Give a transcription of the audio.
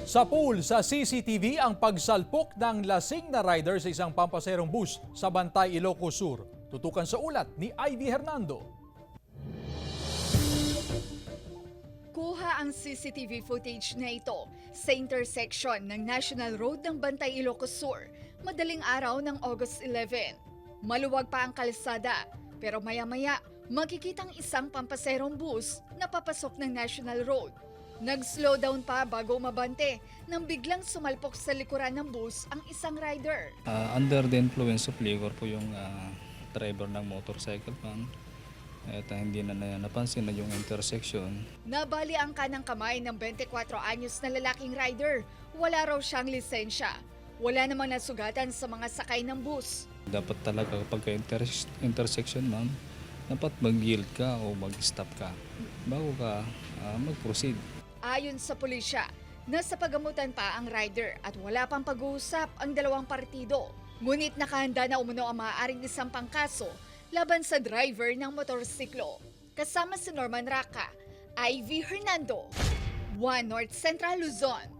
Sa pool sa CCTV ang pagsalpok ng lasing na rider sa isang pampaserong bus sa Bantay, Ilocos Sur. Tutukan sa ulat ni Ivy Hernando. Kuha ang CCTV footage na ito sa intersection ng National Road ng Bantay, Ilocos Sur, madaling araw ng August 11. Maluwag pa ang kalsada, pero maya-maya makikitang isang pampaserong bus na papasok ng National Road. Nag-slow down pa bago mabante nang biglang sumalpok sa likuran ng bus ang isang rider. Under the influence of liquor po yung driver ng motorcycle van. At hindi na napansin na yung intersection. Nabali ang kanang kamay ng 24 anyos na lalaking rider. Wala raw siyang lisensya. Wala namang nasugatan sa mga sakay ng bus. Dapat talaga kapag intersection ma'am, dapat mag-yield ka o mag-stop ka bago ka mag-proceed. Ayon sa pulisya, nasa pagamutan pa ang rider at wala pang pag-uusap ang dalawang partido. Ngunit nakahanda na umano ang maaaring isang pangkaso laban sa driver ng motorsiklo. Kasama si Norman Raca, Ivy Hernando, One North Central Luzon.